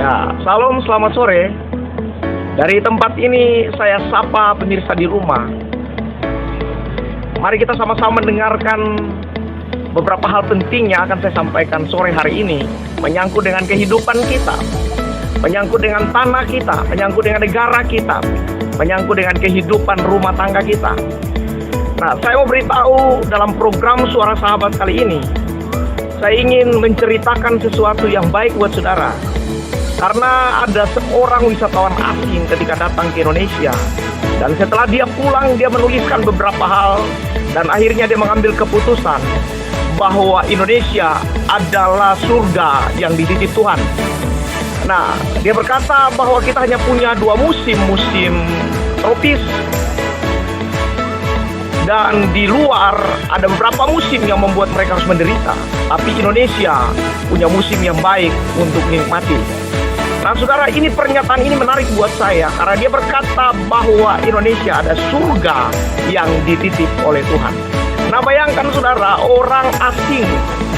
Ya, salam selamat sore. Dari tempat ini saya sapa pemirsa di rumah. Mari kita sama-sama mendengarkan beberapa hal penting yang akan saya sampaikan sore hari ini, menyangkut dengan kehidupan kita, menyangkut dengan tanah kita, menyangkut dengan negara kita, menyangkut dengan kehidupan rumah tangga kita. Nah, saya mau beritahu dalam program Suara Sahabat kali ini, saya ingin menceritakan sesuatu yang baik buat saudara. Karena ada seorang wisatawan asing ketika datang ke Indonesia, dan setelah dia pulang, dia menuliskan beberapa hal, dan akhirnya dia mengambil keputusan bahwa Indonesia adalah surga yang dititip Tuhan. Nah, dia berkata bahwa kita hanya punya dua musim, musim tropis, dan di luar ada beberapa musim yang membuat mereka harus menderita. Tapi Indonesia punya musim yang baik untuk dinikmati. Nah, saudara, ini pernyataan ini menarik buat saya karena dia berkata bahwa Indonesia ada surga yang dititip oleh Tuhan. Nah, bayangkan saudara, orang asing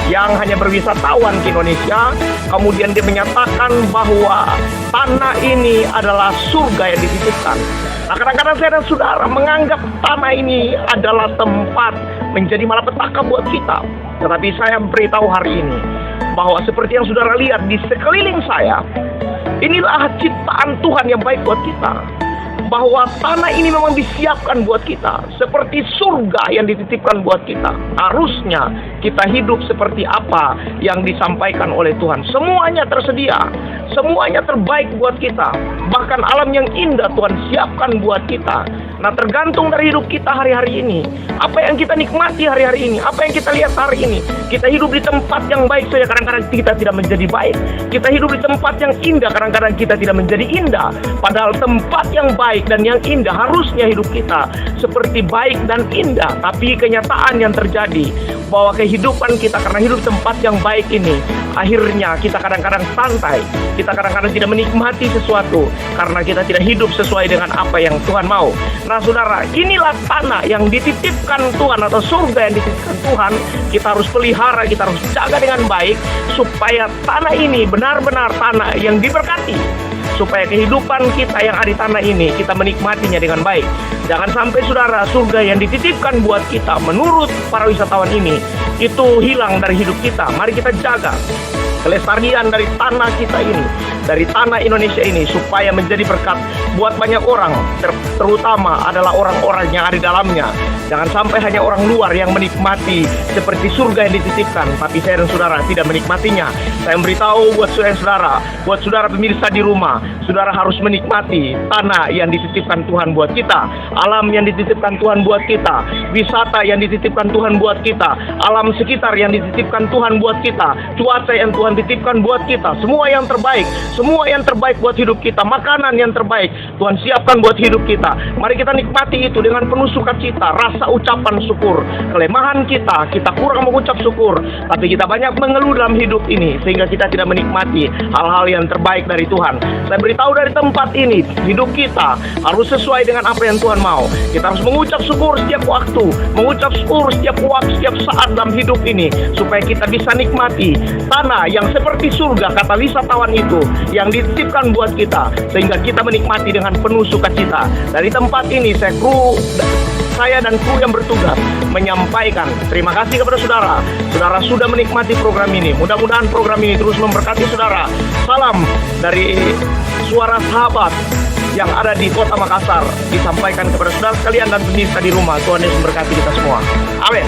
yang hanya berwisatawan ke Indonesia, kemudian dia menyatakan bahwa tanah ini adalah surga yang dititipkan. Nah, kadang-kadang saya dan saudara menganggap tanah ini adalah tempat menjadi malapetaka buat kita. Tetapi saya beritahu hari ini bahwa seperti yang saudara lihat di sekeliling saya, inilah ciptaan Tuhan yang baik buat kita. Bahwa tanah ini memang disiapkan buat kita, seperti surga yang dititipkan buat kita. Harusnya kita hidup seperti apa yang disampaikan oleh Tuhan. Semuanya tersedia, semuanya terbaik buat kita. Bahkan alam yang indah Tuhan siapkan buat kita. Nah, tergantung dari hidup kita hari-hari ini. Apa yang kita nikmati hari-hari ini, apa yang kita lihat hari ini. Kita hidup di tempat yang baik saja, kadang-kadang kita tidak menjadi baik. Kita hidup di tempat yang indah, kadang-kadang kita tidak menjadi indah. Padahal tempat yang baik dan yang indah harusnya hidup kita seperti baik dan indah. Tapi kenyataan yang terjadi bahwa kehidupan kita karena hidup tempat yang baik ini, akhirnya kita kadang-kadang santai. Kita kadang-kadang tidak menikmati sesuatu karena kita tidak hidup sesuai dengan apa yang Tuhan mau. Nah, saudara, inilah tanah yang dititipkan Tuhan atau surga yang dititipkan Tuhan. Kita harus pelihara, kita harus jaga dengan baik supaya tanah ini benar-benar tanah yang diberkati. Supaya kehidupan kita yang ada di tanah ini, kita menikmatinya dengan baik. Jangan sampai saudara, surga yang dititipkan buat kita menurut para wisatawan ini, itu hilang dari hidup kita. Mari kita jaga kelestarian dari tanah kita ini, dari tanah Indonesia ini, supaya menjadi berkat buat banyak orang, terutama adalah orang-orang yang ada di dalamnya. Jangan sampai hanya orang luar yang menikmati seperti surga yang dititipkan, tapi saya dan saudara tidak menikmatinya. Saya memberitahu buat saudara, buat saudara pemirsa di rumah, saudara harus menikmati tanah yang dititipkan Tuhan buat kita, alam yang dititipkan Tuhan buat kita, wisata yang dititipkan Tuhan buat kita, alam sekitar yang dititipkan Tuhan buat kita, cuaca yang Tuhan titipkan buat kita, semua yang terbaik buat hidup kita, makanan yang terbaik Tuhan siapkan buat hidup kita. Mari kita nikmati itu dengan penuh sukacita, rasa ucapan syukur. Kelemahan kita kurang mengucap syukur, tapi kita banyak mengeluh dalam hidup ini sehingga kita tidak menikmati hal-hal yang terbaik dari Tuhan. Saya beritahu dari tempat ini, hidup kita harus sesuai dengan apa yang Tuhan mau. Kita harus mengucap syukur setiap waktu, mengucap syukur setiap waktu, setiap saat dalam hidup ini, supaya kita bisa nikmati tanah yang seperti surga, kata wisatawan itu, yang dititipkan buat kita, sehingga kita menikmati dengan penuh sukacita. Dari tempat ini saya dan kru yang bertugas menyampaikan terima kasih kepada saudara. Saudara sudah menikmati program ini. Mudah-mudahan program ini terus memberkati saudara. Salam dari Suara Sahabat yang ada di Kota Makassar, disampaikan kepada saudara sekalian dan pemirsa di rumah. Tuhan Yesus memberkati kita semua. Amin.